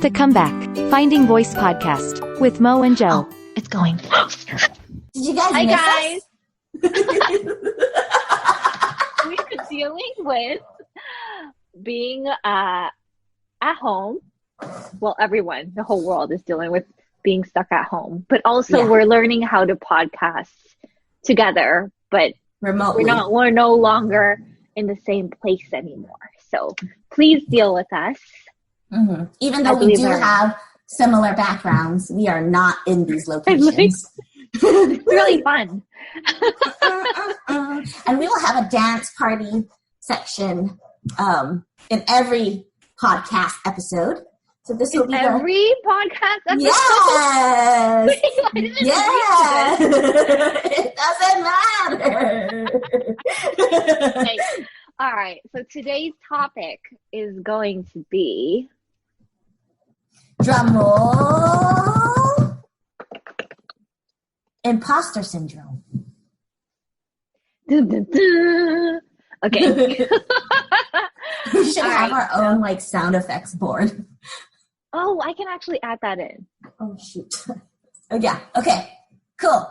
to come back. Finding Voice Podcast with Mo and Joe. Oh, it's going. Did you guys Hi, miss guys. us? We are dealing with being at home. Well, everyone, the whole world is dealing with being stuck at home. But also we're learning how to podcast together, but Remotely. we're no longer in the same place anymore. So please deal with us. Mm-hmm. Even though we do have similar backgrounds, we are not in these locations. It's really fun. And we will have a dance party section in every podcast episode. So this will be every podcast episode? Yes! Yes! It doesn't matter! Okay. All right, so today's topic is going to be... Drum roll! Imposter Syndrome. Dun, dun, dun. Okay. We should have our own sound effects board. Oh, I can actually add that in. Oh, shoot. Oh, yeah. Okay. Cool.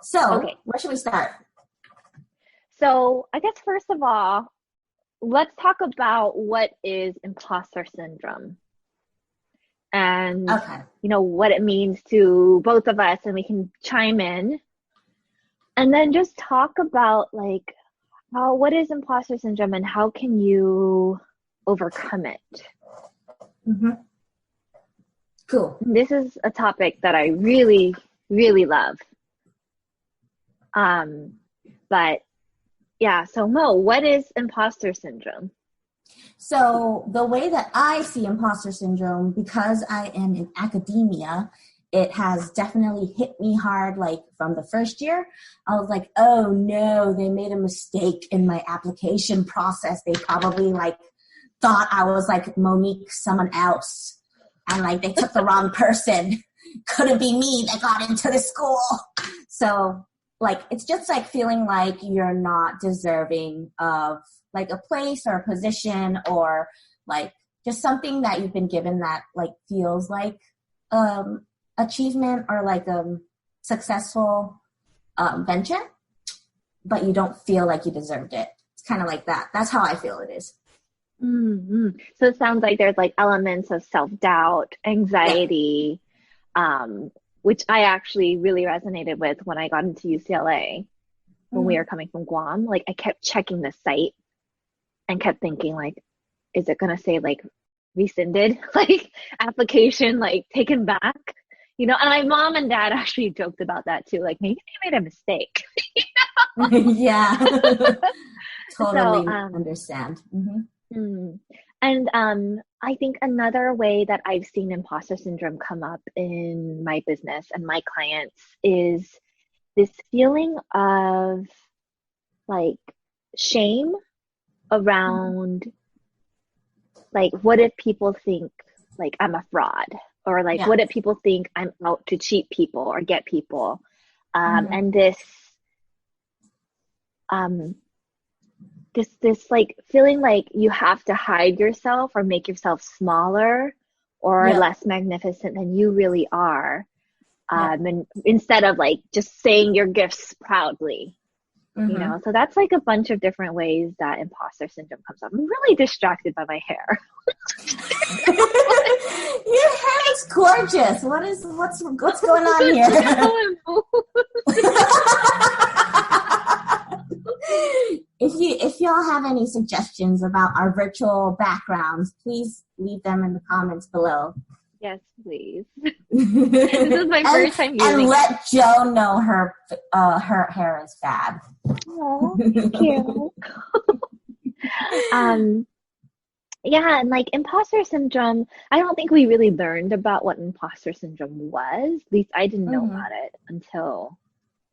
So, where should we start? So, I guess first of all, let's talk about what is imposter syndrome and, what it means to both of us, and we can chime in. And then just talk about, what is imposter syndrome and how can you overcome it? Mm-hmm. Cool. This is a topic that I really, really love. But yeah, so Mo, what is imposter syndrome? So the way that I see imposter syndrome, because I am in academia, it has definitely hit me hard, from the first year. I was like, oh no, they made a mistake in my application process. They probably thought I was Monique, someone else. And they took the wrong person. Couldn't be me that got into the school. So it's just feeling like you're not deserving of a place or a position or just something that you've been given that feels like achievement or successful venture, but you don't feel like you deserved it. It's kind of like that. That's how I feel it is. Mm-hmm. So it sounds like there's elements of self-doubt, anxiety, which I actually really resonated with when I got into UCLA when we were coming from Guam. I kept checking the site and kept thinking is it going to say rescinded, application, taken back, and my mom and dad actually joked about that too. Maybe they made a mistake. Yeah. Totally understand. Mm-hmm. And I think another way that I've seen imposter syndrome come up in my business and my clients is this feeling of shame around what if people think I'm a fraud, or what if people think I'm out to cheat people or get people, and this feeling like you have to hide yourself or make yourself smaller or less magnificent than you really are. And instead of just saying your gifts proudly, so that's a bunch of different ways that imposter syndrome comes up. I'm really distracted by my hair. Your hair is gorgeous. What's going on here? If y'all have any suggestions about our virtual backgrounds, please leave them in the comments below. Yes, please. This is my first time using it. And let Jo know her hair is fab. Oh, thank you. Yeah, and imposter syndrome, I don't think we really learned about what imposter syndrome was. At least I didn't know about it until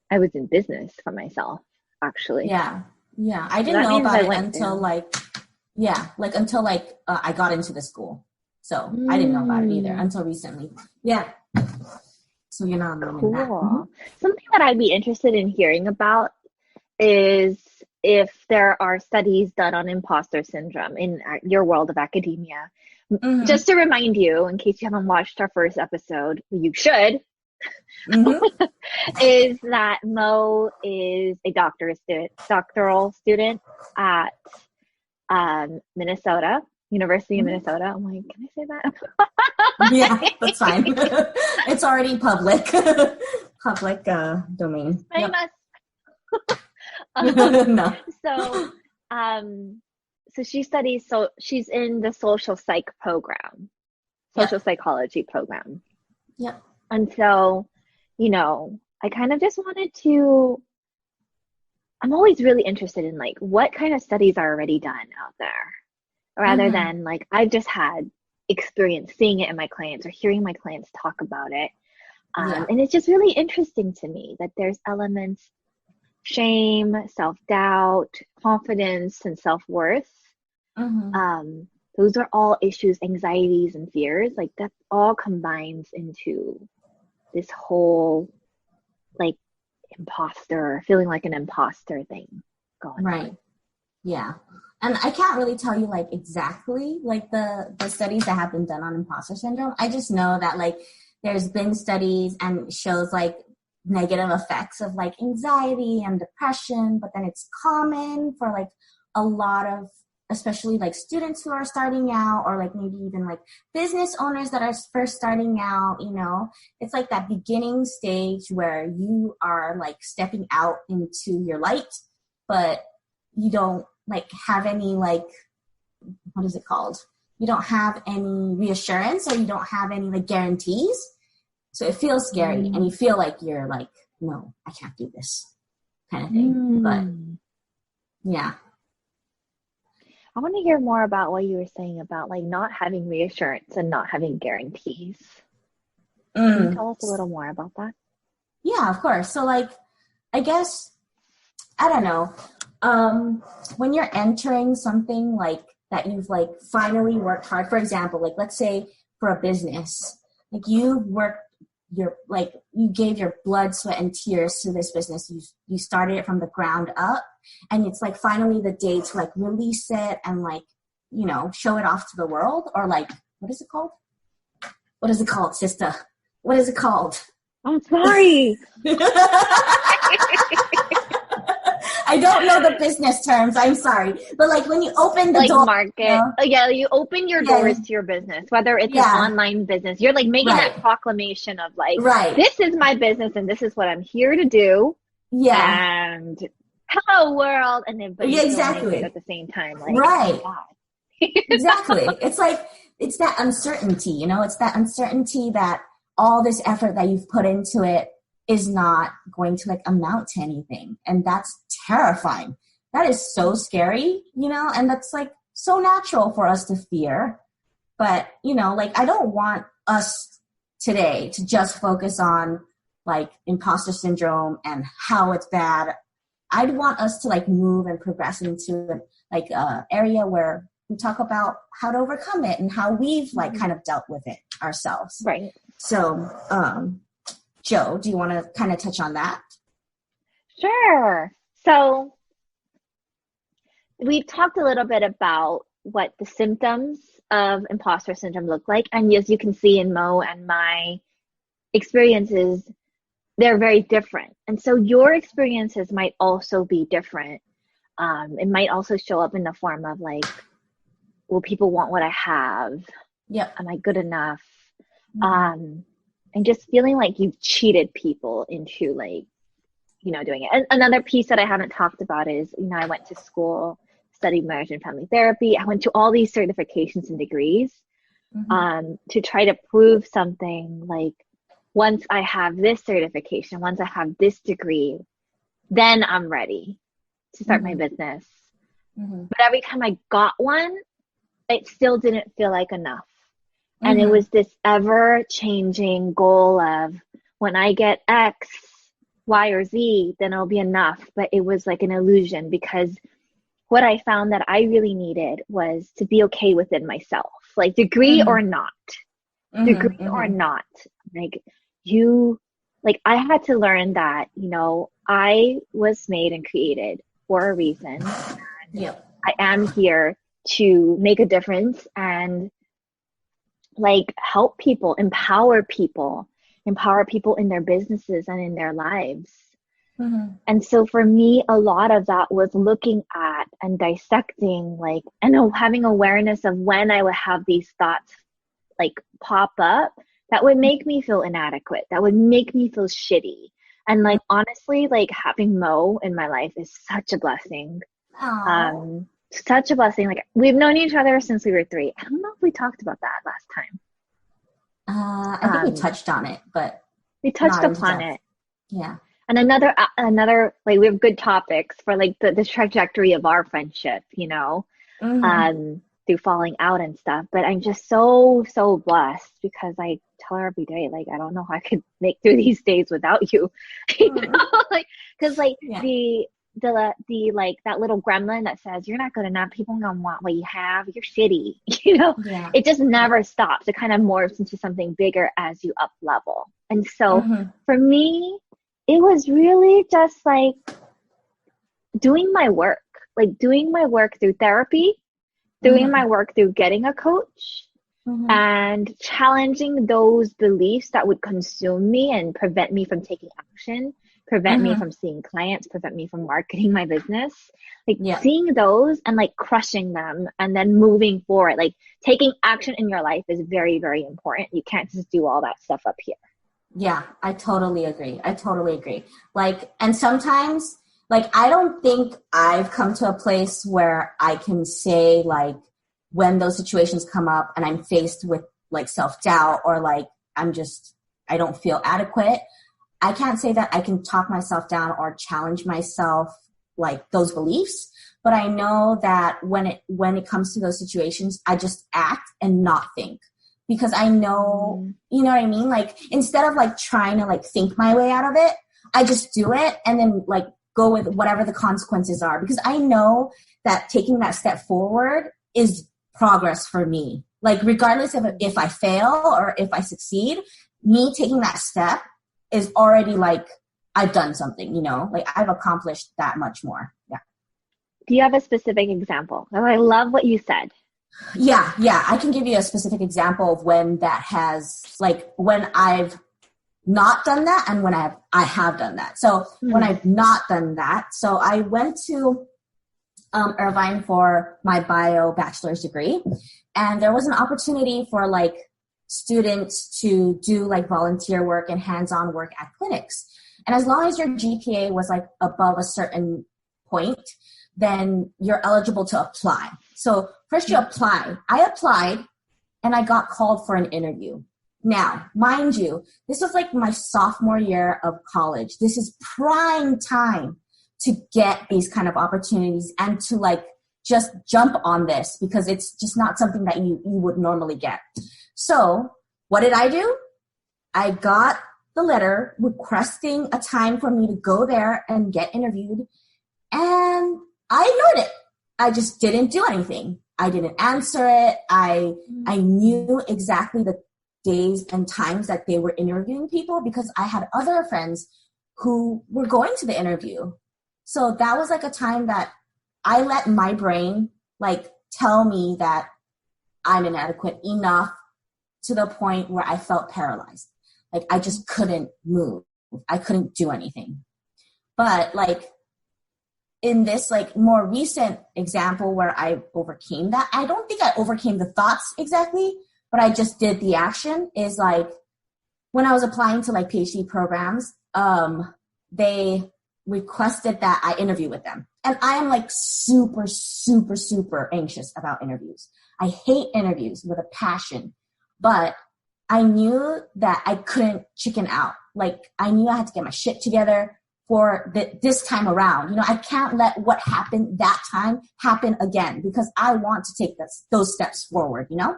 I was in business for myself, actually. Yeah. Yeah, I didn't know about it until until I got into the school. So I didn't know about it either until recently. Yeah. So you're not alone in that. Cool. Something that I'd be interested in hearing about is if there are studies done on imposter syndrome in your world of academia, Mm-hmm. Just to remind you, in case you haven't watched our first episode, you should, Mm-hmm. is that Mo is a doctoral student at Minnesota, University of Minnesota. I'm like, can I say that? Yeah, that's fine. It's already public domain. I Yep. must. No. So, so she studies. So she's in the social psychology program. Yep. And so, I kind of just wanted to. I'm always really interested in like what kind of studies are already done out there, rather than like I've just had experience seeing it in my clients or hearing my clients talk about it. And it's just really interesting to me that there's elements, shame, self-doubt, confidence, and self-worth. Those are all issues, anxieties, and fears. Like that all combines into this whole like feeling like an imposter thing going Right. on. Yeah. And I can't really tell you like exactly like the studies that have been done on imposter syndrome. I just know that like there's been studies and shows like negative effects of like anxiety and depression, but then it's common for like a lot of, especially like students who are starting out, or like maybe even like business owners that are first starting out, it's like that beginning stage where you are like stepping out into your light, but you don't like have any like, what is it called? You don't have any reassurance, or you don't have any like guarantees. So it feels scary and you feel like you're like, no, I can't do this kind of thing. But yeah. I want to hear more about what you were saying about like not having reassurance and not having guarantees. Can you tell us a little more about that? Yeah, of course. So like, I guess, I don't know. When you're entering something like that you've like finally worked hard, for example, like let's say for a business, like you gave your blood, sweat, and tears to this business. You started it from the ground up, and it's like finally the day to like release it and like, show it off to the world, or like, what is it called? What is it called, sister? What is it called? I'm sorry. I don't know the business terms. I'm sorry. But like when you open the like door. market. You open your doors to your business, whether it's an online business. You're like making that proclamation of like, this is my business and this is what I'm here to do. Yeah. And hello world. And then exactly at the same time. Like, right. Oh my God. Exactly. It's like, it's that uncertainty, it's that uncertainty that all this effort that you've put into it is not going to like amount to anything. And that's terrifying. That is so scary, and that's like so natural for us to fear. But, like I don't want us today to just focus on like imposter syndrome and how it's bad. I'd want us to like move and progress into like a area where we talk about how to overcome it and how we've like kind of dealt with it ourselves. Right. So, Joe, do you want to kind of touch on that? Sure. So we've talked a little bit about what the symptoms of imposter syndrome look like. And as you can see in Mo and my experiences, they're very different. And so your experiences might also be different. It might also show up in the form of like, will people want what I have? Yep. Am I good enough? And just feeling like you've cheated people into like, doing it. And another piece that I haven't talked about is, I went to school, studied marriage and family therapy. I went to all these certifications and degrees to try to prove something like, once I have this certification, once I have this degree, then I'm ready to start my business. But every time I got one, it still didn't feel like enough. And it was this ever-changing goal of, when I get X, Y, or Z, then it'll be enough. But it was like an illusion, because what I found that I really needed was to be okay within myself, like degree or not, or not. Like I had to learn that, I was made and created for a reason. Yep. I am here to make a difference and like help people, empower people in their businesses and in their lives. Mm-hmm. And so for me, a lot of that was looking at and dissecting, like, and having awareness of when I would have these thoughts like pop up that would make me feel inadequate, that would make me feel shitty. And like, honestly, like having Mo in my life is such a blessing. Such a blessing. Like, we've known each other since we were 3. I don't know if we talked about that last time. I think we touched on it, but we touched upon it. Yeah. And another, like, we have good topics for like the trajectory of our friendship, you know, through falling out and stuff. But I'm just so blessed because I tell her every day, like, I don't know how I could make through these days without you, you know, like, cause like the like that little gremlin that says you're not good enough, people gonna want what you have, you're shitty, you know. It just never stops. It kind of morphs into something bigger as you up level. And so for me, it was really just like doing my work through therapy, doing my work through getting a coach, and challenging those beliefs that would consume me and prevent me from taking action, prevent me from seeing clients, prevent me from marketing my business. Like seeing those and like crushing them and then moving forward. Like taking action in your life is very, very important. You can't just do all that stuff up here. Yeah, I totally agree. Like, and sometimes, like, I don't think I've come to a place where I can say, like, when those situations come up and I'm faced with, like, self-doubt or, like, I don't feel adequate. I can't say that I can talk myself down or challenge myself, like, those beliefs. But I know that when it comes to those situations, I just act and not think. Because I know, you know what I mean? Like, instead of like trying to like think my way out of it, I just do it and then like go with whatever the consequences are. Because I know that taking that step forward is progress for me. Like, regardless of if I fail or if I succeed, me taking that step is already like, I've done something, you know? Like, I've accomplished that much more. Yeah. Do you have a specific example? I love what you said. Yeah. I can give you a specific example of when that has, like, when I've not done that and when I have done that. So when I've not done that, so I went to Irvine for my bio bachelor's degree, and there was an opportunity for like students to do like volunteer work and hands-on work at clinics. And as long as your GPA was like above a certain point, then you're eligible to apply. So first you apply. I applied and I got called for an interview. Now, mind you, this was like my sophomore year of college. This is prime time to get these kind of opportunities and to like just jump on this because it's just not something that you would normally get. So what did I do? I got the letter requesting a time for me to go there and get interviewed, and I ignored it. I just didn't do anything. I didn't answer it. I knew exactly the days and times that they were interviewing people because I had other friends who were going to the interview. So that was like a time that I let my brain like tell me that I'm inadequate enough to the point where I felt paralyzed. Like I just couldn't move. I couldn't do anything. But like in this like more recent example where I overcame that, I don't think I overcame the thoughts exactly, but I just did the action is like when I was applying to like PhD programs, they requested that I interview with them. And I am like super, super, super anxious about interviews. I hate interviews with a passion, but I knew that I couldn't chicken out. Like I knew I had to get my shit together for this time around. You know, I can't let what happened that time happen again because I want to take those steps forward, you know?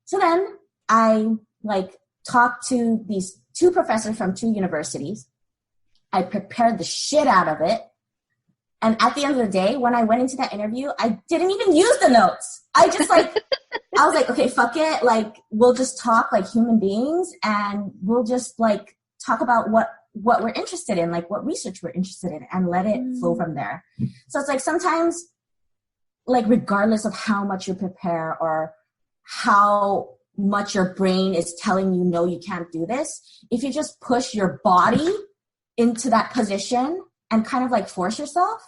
So then I like talked to these 2 professors from 2 universities. I prepared the shit out of it. And at the end of the day, when I went into that interview, I didn't even use the notes. I just like, I was like, okay, fuck it. Like, we'll just talk like human beings and we'll just like talk about what we're interested in, like what research we're interested in and let it flow from there. So it's like sometimes like regardless of how much you prepare or how much your brain is telling you, no, you can't do this. If you just push your body into that position and kind of like force yourself,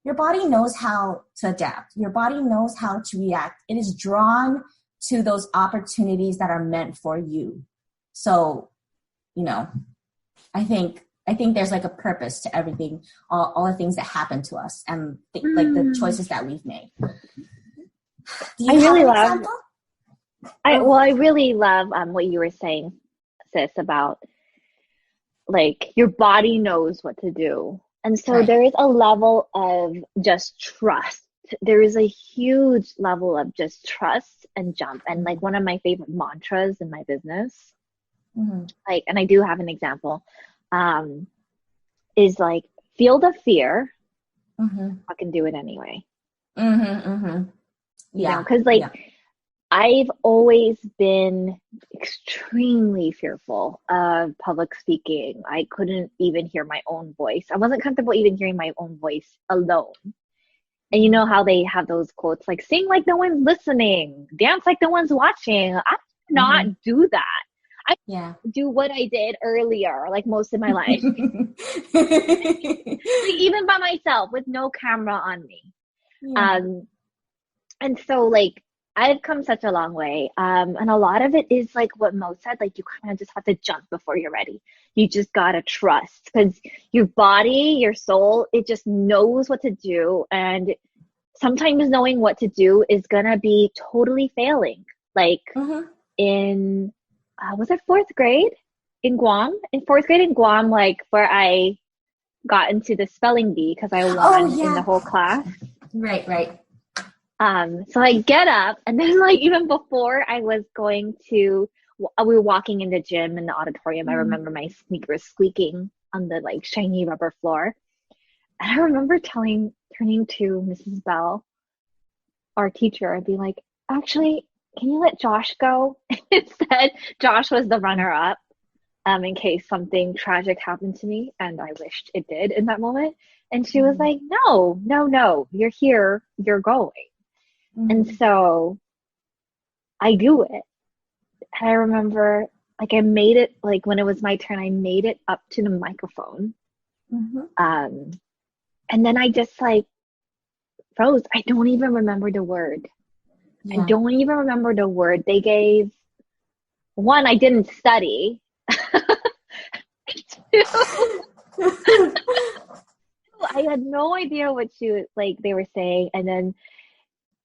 your body knows how to adapt. Your body knows how to react. It is drawn to those opportunities that are meant for you. So, you know, I think there's like a purpose to everything, all the things that happen to us and like the choices that we've made. Do you have an example? I really love what you were saying, sis, about like your body knows what to do. And so there is a level of just trust. There is a huge level of just trust and jump. And like one of my favorite mantras in my business, like, and I do have an example, is like, feel the fear, I can do it anyway. You know, because like I've always been extremely fearful of public speaking. I couldn't even hear my own voice. I wasn't comfortable even hearing my own voice alone. And you know how they have those quotes like, sing like no one's listening, dance like no one's watching. I did not do that. I do what I did earlier, like most of my life. Like, even by myself with no camera on me. And so like, I've come such a long way. And a lot of it is like what Mo said, like you kind of just have to jump before you're ready. You just got to trust because your body, your soul, it just knows what to do. And sometimes knowing what to do is going to be totally failing. Like in, was it fourth grade in Guam? In fourth grade in Guam, like where I got into the spelling bee because I won in the whole class. Right. So I get up and then like even before I was going to, we were walking in the gym in the auditorium. I remember my sneakers squeaking on the like shiny rubber floor. And I remember turning to Mrs. Bell, our teacher, and be like, actually, can you let Josh go? Instead, Josh was the runner up in case something tragic happened to me. And I wished it did in that moment. And she was like, no, you're here, you're going. And so I do it. And I remember like I made it, like when it was my turn, I made it up to the microphone. And then I just like froze. I don't even remember the word. I don't even remember the word they gave. One, I didn't study. Two, I had no idea what they were saying. And then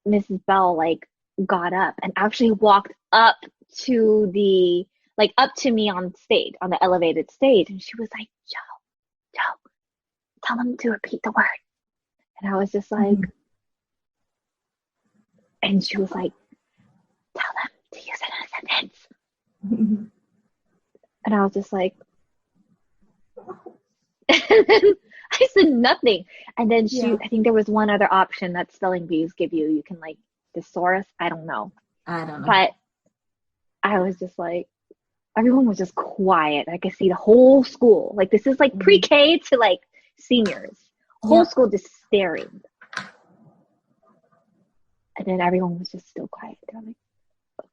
Mrs. Bell like got up and actually walked up to me on stage, on the elevated stage. And she was like, Joe, tell them to repeat the word. And I was just like, and she was like, tell them to use it in a sentence. And I was just like, and then I said nothing. And then I think there was one other option that spelling bees give you. You can like thesaurus. I don't know. But I was just like, everyone was just quiet. I could see the whole school. Like this is like pre-K to like seniors. Whole school just staring. And then everyone was just still quiet. They're like,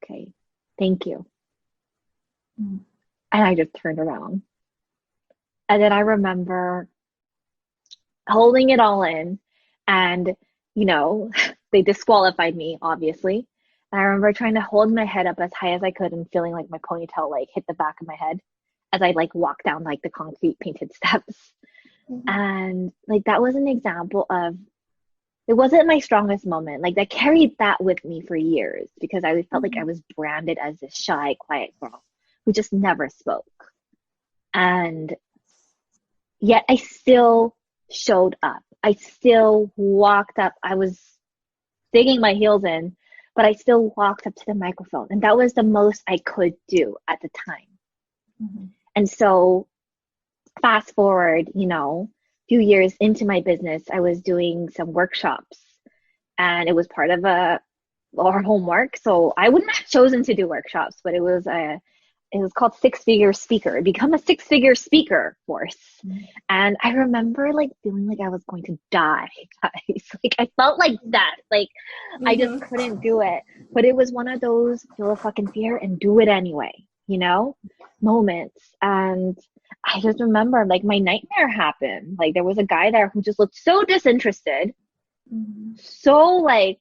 okay, thank you. And I just turned around. And then I remember holding it all in, and you know, they disqualified me, obviously. And I remember trying to hold my head up as high as I could and feeling like my ponytail like hit the back of my head as I like walked down like the concrete painted steps. And like that was an example of, it wasn't my strongest moment. Like I carried that with me for years because I felt like I was branded as this shy, quiet girl who just never spoke. And yet I still showed up. I still walked up. I was digging my heels in, but I still walked up to the microphone. And that was the most I could do at the time. And so fast forward, you know, a few years into my business, I was doing some workshops and it was part of our homework. So I wouldn't have chosen to do workshops, but it was it was called Six Figure Speaker, Become a Six-Figure Speaker course. And I remember like feeling like I was going to die, guys. Like I felt like that. Like I just couldn't do it. But it was one of those feel a fucking fear and do it anyway, you know, moments. And I just remember like my nightmare happened. Like there was a guy there who just looked so disinterested. So like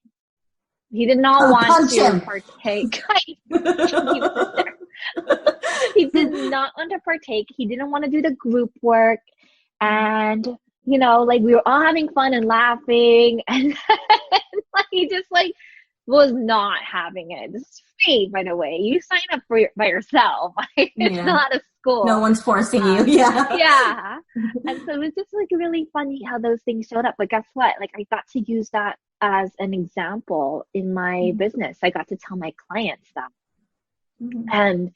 he did not want to partake. He did not want to partake. He didn't want to do the group work. And, you know, like we were all having fun and laughing. And like, he just like was not having it. It's free, by the way. You sign up by yourself. It's not a school. No one's forcing you. Yeah. Yeah. And so it was just like really funny how those things showed up. But guess what? Like I got to use that as an example in my business. I got to tell my clients that. And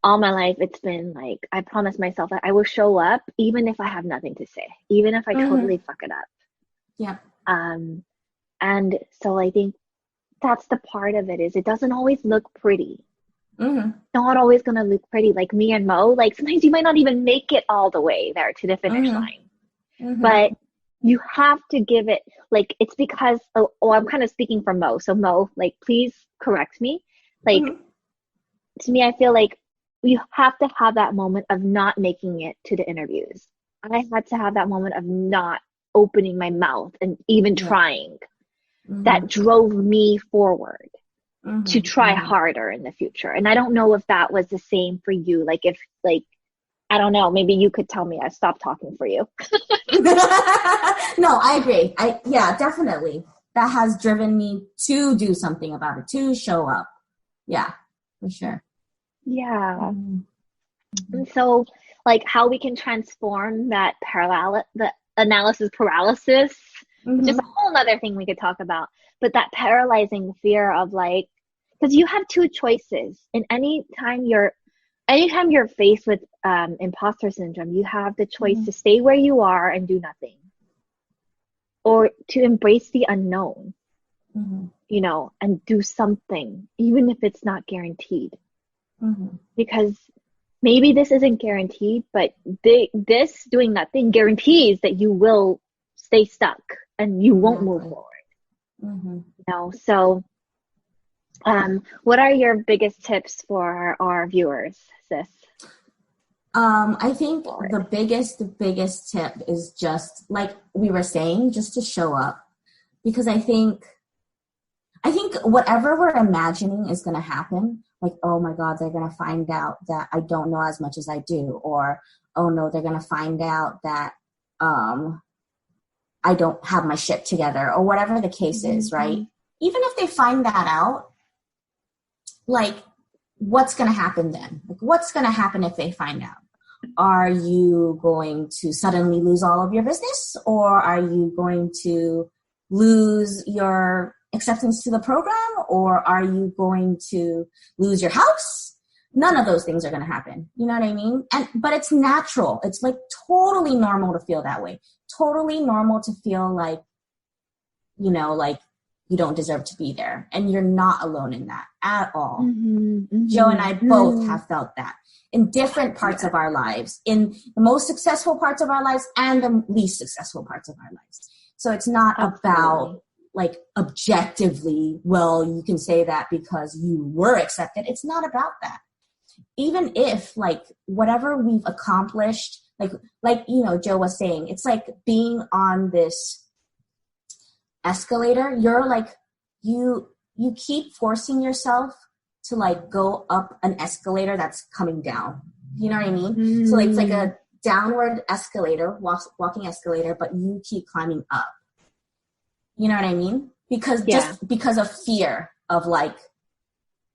all my life, it's been like, I promised myself that I will show up even if I have nothing to say, even if I totally fuck it up. Yeah. And so I think that's the part of it is it doesn't always look pretty. Not always going to look pretty. Like me and Mo, like sometimes you might not even make it all the way there to the finish line. But you have to give it, like, it's because, I'm kind of speaking for Mo. So Mo, like, please correct me. Like, to me, I feel like you have to have that moment of not making it to the interviews. I had to have that moment of not opening my mouth and even trying. That drove me forward to try harder in the future. And I don't know if that was the same for you. Like if, like, I don't know, maybe you could tell me. I stopped talking for you. No, I agree. Yeah, definitely. That has driven me to do something about it, to show up. Yeah, for sure. Yeah. And so like how we can transform that the analysis paralysis, which is a whole other thing we could talk about, but that paralyzing fear of like, because you have two choices. And anytime you're faced with imposter syndrome, you have the choice to stay where you are and do nothing, or to embrace the unknown, you know, and do something, even if it's not guaranteed. Because maybe this isn't guaranteed, but this doing nothing guarantees that you will stay stuck and you won't move forward. You know, so what are your biggest tips for our viewers, sis? I think the biggest tip is just like we were saying, just to show up, because I think whatever we're imagining is going to happen. Like, oh my God, they're going to find out that I don't know as much as I do. Or, oh no, they're going to find out that I don't have my shit together, or whatever the case is, right? Even if they find that out, like, what's going to happen then? Like, what's going to happen if they find out? Are you going to suddenly lose all of your business? Or are you going to lose your acceptance to the program? Or are you going to lose your house? None of those things are going to happen. You know what I mean? But it's natural. It's like totally normal to feel that way. Totally normal to feel like, you know, like you don't deserve to be there. And you're not alone in that at all. Joe and I both have felt that in different parts of our lives, in the most successful parts of our lives and the least successful parts of our lives. So it's not about like objectively, well, you can say that because you were accepted. It's not about that. Even if like whatever we've accomplished, like, you know, Joe was saying, it's like being on this escalator. You're like, you keep forcing yourself to like go up an escalator that's coming down. You know what I mean? So like, it's like a downward escalator, walking escalator, but you keep climbing up. You know what I mean? Just because of fear of like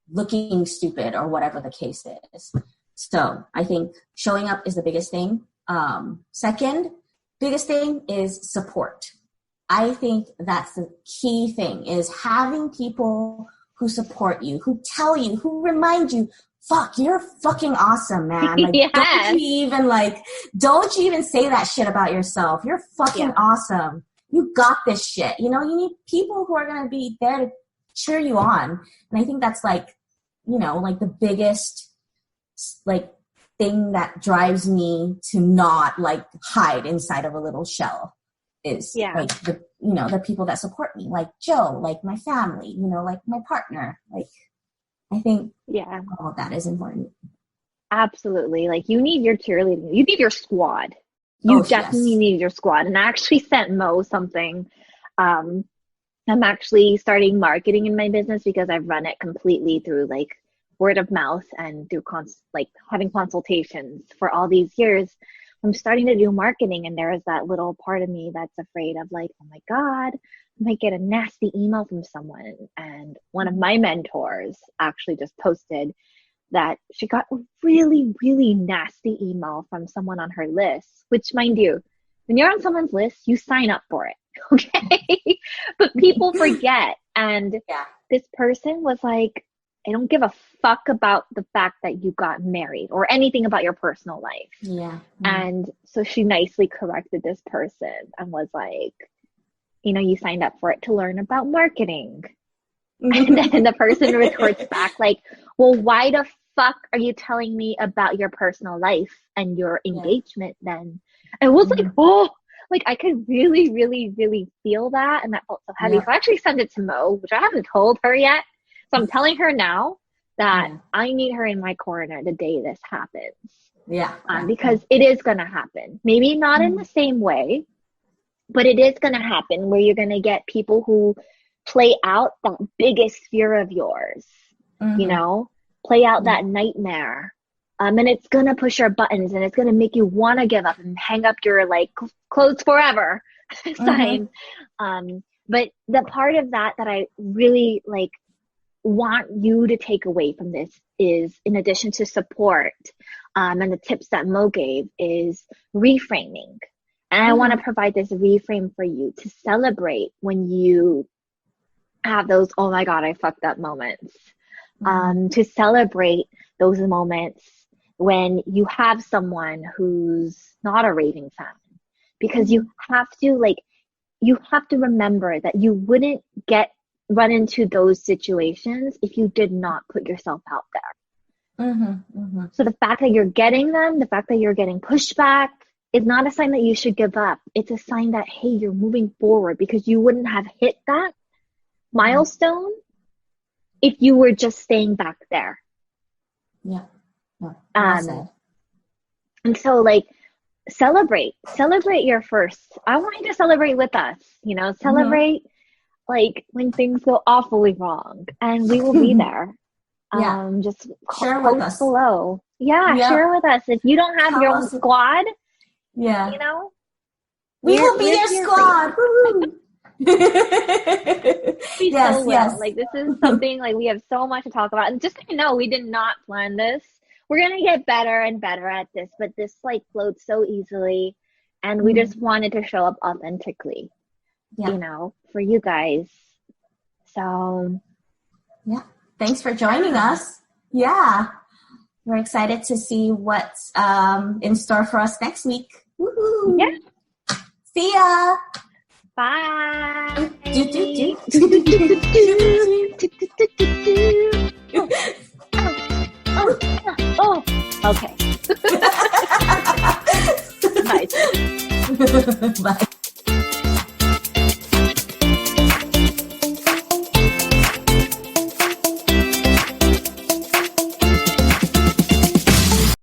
looking stupid or whatever the case is. So I think showing up is the biggest thing. Second biggest thing is support. I think that's the key thing, is having people who support you, who tell you, who remind you, fuck, you're fucking awesome, man. Like, don't you even say that shit about yourself. You're fucking awesome. You got this shit. You know, you need people who are going to be there to cheer you on. And I think that's like, you know, like the biggest like thing that drives me to not like hide inside of a little shell is like the people that support me, like Joe, like my family, like my partner. Like I think all of that is important. Absolutely. Like you need your cheerleading. You need your squad. You definitely need your squad. And I actually sent Mo something. I'm actually starting marketing in my business because I've run it completely through like word of mouth and through like having consultations for all these years. I'm starting to do marketing, and there is that little part of me that's afraid of like, oh my God, I might get a nasty email from someone. And one of my mentors actually just posted that she got a really, really nasty email from someone on her list, which, mind you, when you're on someone's list, you sign up for it, okay? But people forget. And this person was like, I don't give a fuck about the fact that you got married or anything about your personal life. Yeah. And so she nicely corrected this person and was like, you signed up for it to learn about marketing. And then the person retorts back like, well, why the fuck are you telling me about your personal life and your engagement then? And it was like, oh, like I could really, really, really feel that. And that felt so heavy. So I actually sent it to Mo, which I haven't told her yet. So I'm telling her now that I need her in my corner the day this happens. Because it is going to happen. Maybe not in the same way, but it is going to happen where you're going to get people who play out that biggest fear of yours, play out that nightmare. And it's going to push your buttons, and it's going to make you want to give up and hang up your like clothes forever sign. But the part of that I really like want you to take away from this is, in addition to support and the tips that Mo gave, is reframing. And I want to provide this reframe for you to celebrate when you have those, oh my God, I fucked up moments. To celebrate those moments when you have someone who's not a raving fan, because you have to remember that you wouldn't run into those situations if you did not put yourself out there. So the fact that you're getting them, the fact that you're getting pushback is not a sign that you should give up. It's a sign that, hey, you're moving forward, because you wouldn't have hit that milestone if you were just staying back there. And so like celebrate your first. I want you to celebrate with us, celebrate like when things go awfully wrong, and we will be there. Just share with us below. Share with us. If you don't have your own squad, we will be your squad. Yes. Like this is something like we have so much to talk about, and just so you know, we did not plan this. We're gonna get better and better at this, but this like flowed so easily, and we just wanted to show up authentically, for you guys. So thanks for joining us. We're excited to see what's in store for us next week. Woohoo! See ya. Bye. Oh, okay. Nice. Bye.